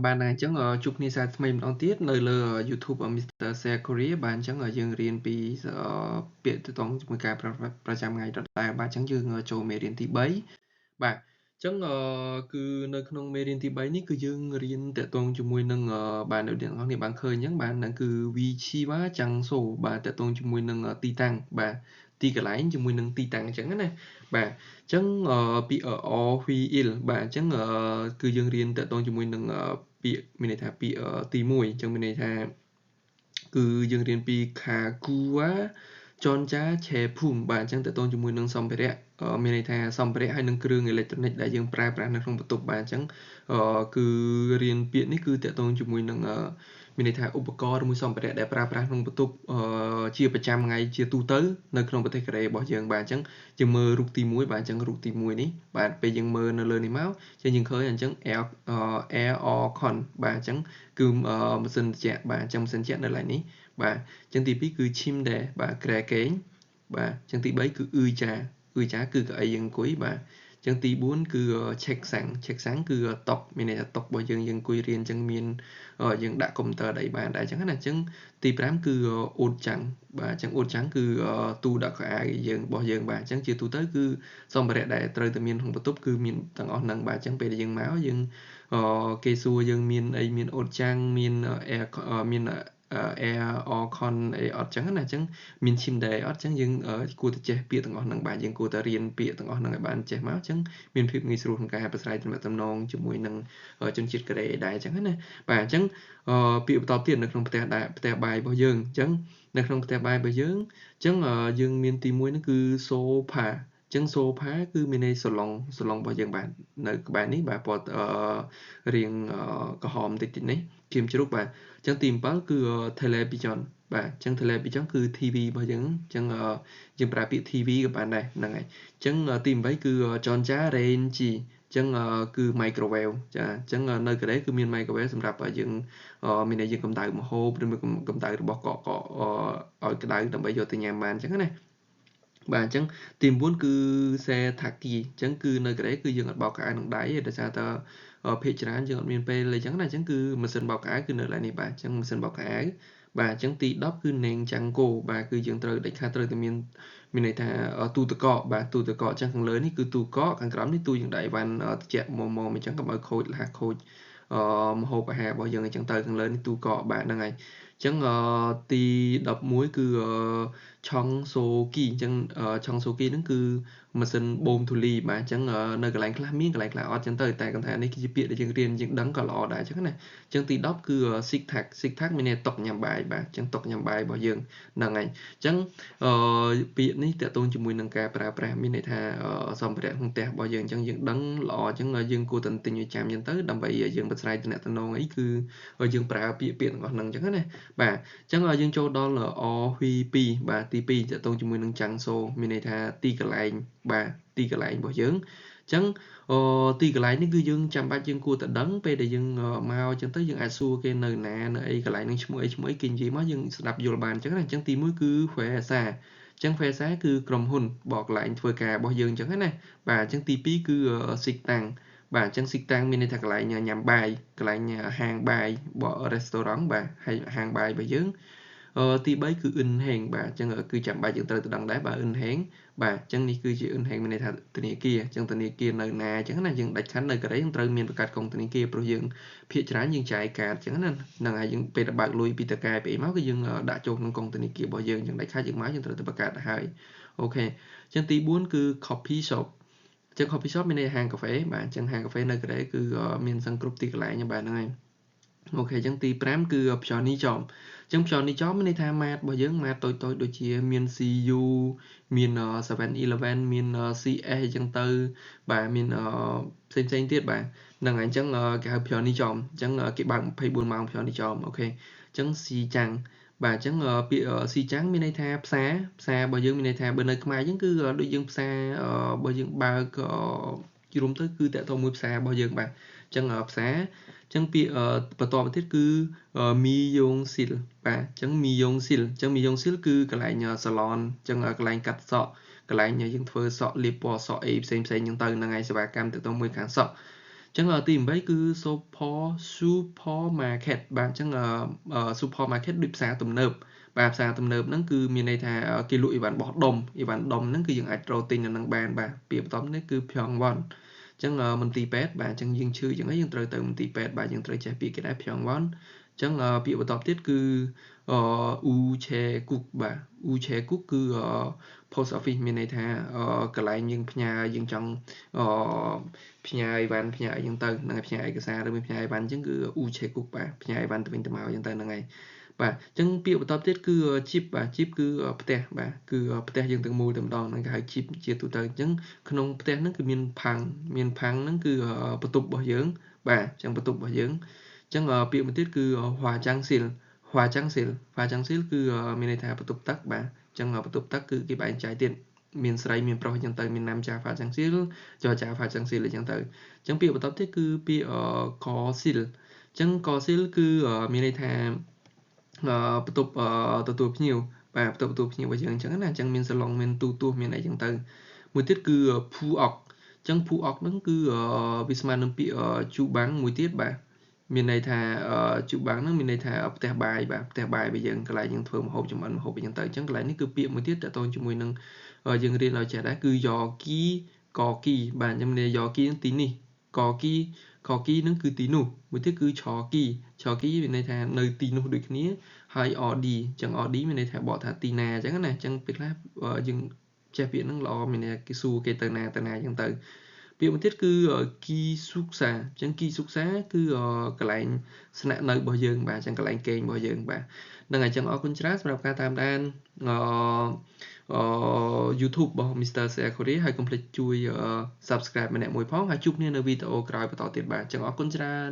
Bạn này chẳng chụp ni sa mình đón tiết nơi lơ YouTube Mr. Xe Korea bạn chẳng dương riêng pi biệt tự tông một cái trăm ngày đó là bạn chẳng dương cho mê riêng tí bấy bạn chẳng cứ nơi không mê riêng tí bấy ní cứ dương riêng tự tông cho mùi nâng bạn ở điện thoại này bạn khơi nhắn bạn đang cứ vi chi quá chẳng số bạn tự tông cho mùi nâng ti tăng bạn ti cái lái cho mùi nâng ti tăng chẳng này bạn chẳng bị ở huy il bạn chẳng cứ dương riêng tự tông cho mùi nâng bị mình này thà bị ở tì mùi chẳng mình này thà cứ dương riêng bị khá cua chọn cha che phùm bạn chẳng tự tôn cho mùi nâng xong phải đấy mình này thà xong phải đấy hay nâng kêu electronic đại dương pra nâng không tục bạn chẳng cứ riêng biển ấy cứ tự tôn cho mùi nâng mình này thàឧបករណ៍មួយសំភារៈដែលប្រើប្រាស់ក្នុងបន្ទប់ជាប្រចាំថ្ងៃជាទូទៅនៅក្នុងប្រទេសកូរ៉េរបស់យើងបាទអញ្ចឹងយើងមើលរូបទី1បាទអញ្ចឹងរូបទី1នេះបាទពេលយើងមើលនៅលើនេះមកចឹងយើងឃើញអញ្ចឹង air or con បាទអញ្ចឹងគឺម៉ាស៊ីនត្រជាក់បាទអញ្ចឹងម៉ាស៊ីនត្រជាក់នៅកន្លែងនេះបាទអញ្ចឹងទី2គឺឈីមដែរបាទក្រែគេងបាទអញ្ចឹងទី3គឺអ៊ឺចាគឺកៅអីយើងអង្គុយបាទអញ្ចឹងទី4គឺ check sang គឺតុមានន័យថាតុរបស់យើងអង្គុយរៀនអញ្ចឹងមានយើងដាក់កុំព្យូទ័រអីបានដែរអញ្ចឹងណាអញ្ចឹងទី5គឺអូតចាំងបាទអញ្ចឹងអូតចាំងគឺទូដាក់ខោអាវយើងរបស់យើងបាទអញ្ចឹងជាទូទៅគឺសម្ភារៈដែលត្រូវតែមានក្នុងបន្ទប់គឺមានទាំងអស់ហ្នឹងបាទអញ្ចឹងពេលដែលយើងមកយើងគេសួរយើងមានអីមានអូតចាំងមាន air មាន air or con អីអត់ចឹងណាអញ្ចឹងមានឈីមដែរអត់ចឹងយើងគួរតែចេះពាក្យទាំងអស់ហ្នឹងបាទយើងគួរតែរៀនពាក្យទាំងអស់ហ្នឹងឲ្យបានចេះមកអញ្ចឹងមានភាពងាយស្រួលក្នុងការប្រស្រ័យទំនាក់ទំនងជាមួយនឹងជនជាតិកូរ៉េដែរអញ្ចឹងណាបាទអញ្ចឹងពាក្យបន្តទៀតនៅក្នុងផ្ទះបាយរបស់យើងអញ្ចឹងនៅក្នុងផ្ទះបាយរបស់យើងអញ្ចឹងយើងមានទី1ហ្នឹងគឺ sofa ចឹង sofa គឺមានន័យសាឡុងរបស់យើងបាទនៅក្បែរនេះបាទពណ៌រាងក្រហមតិចនេះគៀមជ្រូកបាទអញ្ចឹងទី7គឺ television បាទអញ្ចឹង television គឺ TV របស់យើងអញ្ចឹងយើងប្រើពាក្យ TV ក៏បានដែរហ្នឹងហើយអញ្ចឹងទី8គឺ Choncha Range អញ្ចឹងគឺ microwave ចាអញ្ចឹងនៅកូរ៉េគឺមាន microwave សម្រាប់យើងមានន័យយើងកម្ដៅម្ហូបឬមួយកម្ដៅរបស់កកឲ្យក្ដៅដើម្បីយកទៅញ៉ាំបានអញ្ចឹងណាបាទអញ្ចឹងទី9គឺសេថាគីអញ្ចឹងគឺនៅកូរ៉េគឺយើងអត់បោកខោអាវនឹងដៃទេដោយសារតែភាគច្រើនយើងអត់មានពេលអីចឹងណាអញ្ចឹងគឺម៉ាស៊ីនបោកខោអាវគឺនៅកន្លែងនេះបាទអញ្ចឹងម៉ាស៊ីនបោកខោអាវបាទអញ្ចឹងទី10គឺណេងចាំងកូបាទគឺយើងត្រូវដាច់ខាតត្រូវតែមានន័យថាទូទឹកកកបាទទូទឹកកកអញ្ចឹងខាងលើនេះគឺទូកកខាងក្រោមនេះទូយើងដាក់អីវ៉ាន់ត្រជាក់មុំអញ្ចឹងកុំឲ្យខូចលះខូចម្ហូបអាហាររបស់យើងអញ្ចឹងទៅខាងលើនេះទូកកបាទហ្នឹងហើយអញ្ចឹងទី11គឺឆុងសូគីអញ្ចឹងឆុងសូគីហ្នឹងគឺម៉ាស៊ីនបូមធូលីបាទអញ្ចឹងនៅកន្លែងខ្លះមានកន្លែងខ្លះអត់អញ្ចឹងទៅតែគាត់ថានេះគឺជាពាក្យដែលយើងរៀនយើងដឹងក៏ល្អដែរអញ្ចឹងណាអញ្ចឹងទី10គឺ SIGTAG មានន័យតុកញ៉ាំបាយបាទអញ្ចឹងតុកញ៉ាំបាយរបស់យើងហ្នឹងហើយអញ្ចឹងពាក្យនេះតកតងជាមួយនឹងការប្រើប្រាស់មានន័យថាសម្ភារៈក្នុងផ្ទះរបស់យើងអញ្ចឹងយើងដឹងល្អអញ្ចឹងយើងគួរតែទិញឲ្យចាំអញ្ចឹងទៅដើម្បីយើងប្រាស្រ័យទំនាក់ទំនងអីគឺយើងប្រើពាក្យទាំងអស់ហ្នឹងអញ្ចឹងណាបាទអញ្ចឹងយើងចូលដល់អហ៊ី2បាទទី2តកតងជាមួយនឹងចាំងសូមានន័យថាទីកន្លែងបាទទីកន្លែងរបស់យើងអញ្ចឹងទីកន្លែងនេះគឺយើងចាំបាច់យើងគួរតែដឹងពេលដែលយើងមកអញ្ចឹងទៅយើងអាចសួរគេនៅណានៅអីកន្លែងហ្នឹងឈ្មោះអីគេនិយាយមកយើងស្ដាប់យល់បានអញ្ចឹងណាអញ្ចឹងទី1គឺ Fresa អញ្ចឹង Fresa គឺក្រុមហ៊ុនបកកន្លែងធ្វើការរបស់យើងអញ្ចឹងណាបាទអញ្ចឹងទី2គឺ Sitang បាទអញ្ចឹង Sitang មានន័យថាកន្លែងញ៉ាំបាយកន្លែងហាងបាយrestaurant បាទហើយហាងបាយរបស់យើងទី3គឺអ៊ឹនហេងបាទអញ្ចឹងគឺចាំបាច់យើងត្រូវទៅដឹងដែរបាទអ៊ឹនហេងបាទអញ្ចឹងនេះគឺជាអ៊ឹនហេងមានន័យថាធនាគារអញ្ចឹងធនាគារនៅណាអញ្ចឹងណាយើងដាច់ខាត់នៅកូរ៉េយើងត្រូវមានបង្កើតកុងធនាគារព្រោះយើងភាគច្រើនយើងចាយកាតអញ្ចឹងណាហ្នឹងហើយយើងពេលបើកលុយពីតកែពីអីមកគឺយើងដាក់ចូលក្នុងកុងធនាគាររបស់យើងអញ្ចឹងដាច់ខាត់យើងមកយើងត្រូវទៅបង្កើតទៅហើយអូខេអញ្ចឹងទី4គឺ coffee shop អញ្ចឹង coffee shop មានន័យហាងកាហ្វេបាទអញ្ចឹងហាងកាហ្វេនៅកូរ៉េគឺមានសង្គ្រប់ទីកន្លែងបាទហ្នឹងហើយអូខេអញ្ចឹងទី5គឺផ្យនីចមអញ្ចឹងផ្យនីចមមានន័យថាម៉ាតរបស់យើងម៉ាតតូចដូចជាមាន CU មាន 7-Eleven មាន CS អញ្ចឹងទៅបាទមានផ្សេងទៀតបាទហ្នឹងហើយអញ្ចឹងគេហៅផ្យនីចមអញ្ចឹងគេបើក24ម៉ោងផ្យនីចមអូខេអញ្ចឹងស៊ីចាំងបាទអញ្ចឹងពាក្យស៊ីចាំងមានន័យថាផ្សាររបស់យើងមានន័យថាបើនៅខ្មែរយើងគឺដូចយើងផ្សាររបស់យើងបើកជារួមទៅគឺតកតមួយផ្សាររបស់យើងបាទអញ្ចឹងផ្សារអញ្ចឹងពាក្យបន្តមកទៀតគឺមីយងស៊ីលបាទអញ្ចឹងមីយងស៊ីលអញ្ចឹងមីយងស៊ីលគឺកន្លែងសាឡនអញ្ចឹងកន្លែងកាត់សក់កន្លែងយើងធ្វើសក់លាបពណ៌សក់អីផ្សេងអញ្ចឹងទៅហ្នឹងហើយសេវាកម្មទៅមួយខាងសក់អ ចឹងទី8គឺ supermarket បាទចឹងsupermarket ដូចផ្សារទំនើបបាទផ្សារទំនើបហ្នឹងគឺមានន័យថាគេលក់អីវ៉ាន់បោះដុំហ្នឹងគឺយើងអាចរកទិញនៅនឹងបានបាទពាក្យបន្ទាប់នេះគឺ Pyongwon ចឹងមន្ទីរពេទ្យបាទចឹងយើងឈឺចឹងយើងត្រូវទៅមន្ទីរពេទ្យបាទយើងត្រូវចេះពាក្យគេដែរ Pyongwon ចឹងពាក្យបន្ទាប់ទៀតគឺUcheok បាទ Ucheok គឺpost office មានន័យថាកន្លែងយើងផ្ញើយើងចង់ផ្ញើអីវ៉ាន់ផ្ញើអីចឹងទៅនឹងផ្ញើឯកសារឬផ្ញើអីវ៉ាន់ចឹងគឺ Ucheok បាទផ្ញើអីវ៉ាន់ទៅវិញទៅមកចឹងទៅហ្នឹងហើយបាទចឹងពាក្យបន្ទាប់ទៀតគឺ chip បាទ chip គឺផ្ទះបាទគឺផ្ទះយើងទាំងមូលតែម្ដងហ្នឹងគេហៅ chip ជាទូទៅចឹងក្នុងផ្ទះហ្នឹងគឺមានផាំងហ្នឹងគឺបន្ទប់របស់យើងបាទចឹងបន្ទប់របស់យើងចឹងពាក្យមួយទៀតគឺហួាចាំងស៊ីលគឺមានន័យថាបន្ទប់ទឹកបាទចឹងបន្ទប់ទឹកគឺគេបែងចែកទៀតមានស្រីមានប្រុសចឹងទៅមានណាំចាហ្វាចាំងស៊ីលចចាហ្វាចាំងស៊ីលចឹងទៅចឹងពាក្យបន្ទាប់ទៀតគឺពាក្យកស៊ីលចឹងកស៊ីលគឺមានន័យថាបន្ទប់ទទួលភ្ញៀវបាទបន្ទប់ទទួលភ្ញៀវរបស់យើងអញ្ចឹងណាអញ្ចឹងមានសាឡុងមានទូទស្សន៍មានអីចឹងទៅមួយទៀតគឺភូអុកចឹងភូអុកហ្នឹងគឺវាស្មើនឹងពាក្យជូបាំងមួយទៀតបាទមានន័យថាជូបាំងហ្នឹងមានន័យថាផ្ទះបាយបាទផ្ទះបាយរបស់យើងកន្លែងយើងធ្វើម្ហូបចម្អិនម្ហូបអីចឹងទៅអញ្ចឹងកន្លែងនេះគឺពាក្យមួយទៀតតទៅជាមួយនឹងយើងរៀនឲ្យចេះដែរគឺយ៉គីកគីបាទខ្ញុំនិយាយយ៉គីហ្នឹងទីនេះកគីហ្នឹងគឺទីនោះមួយទៀតគឺឆគីមានន័យថានៅទីនោះដូចគ្នាហើយអឌីចឹងអឌីមានន័យថាបកថាទីណាចឹងណាចឹងពេលខ្លះយើងចេះពាក្យហ្នឹងល្អមានន័យគេសួរគេទៅណាចឹងទៅពាក្យមួយទៀតគឺគីស៊ុកសាចឹងគីស៊ុកសាគឺកន្លែងស្នាក់នៅរបស់យើងបាទចឹងកន្លែងគេងរបស់យើងបាទហ្នឹងហើយចឹងអរគុណច្រើនសម្រាប់ការតាមដានYouTube របស់ Mr. Sea Korea ហើយកុំភ្លេចជួយ Subscribe ម្នាក់មួយផងហើយជួបគ្នានៅវីដេអូក្រោយបន្តទៀតបាទចឹងអរគុណច្រើន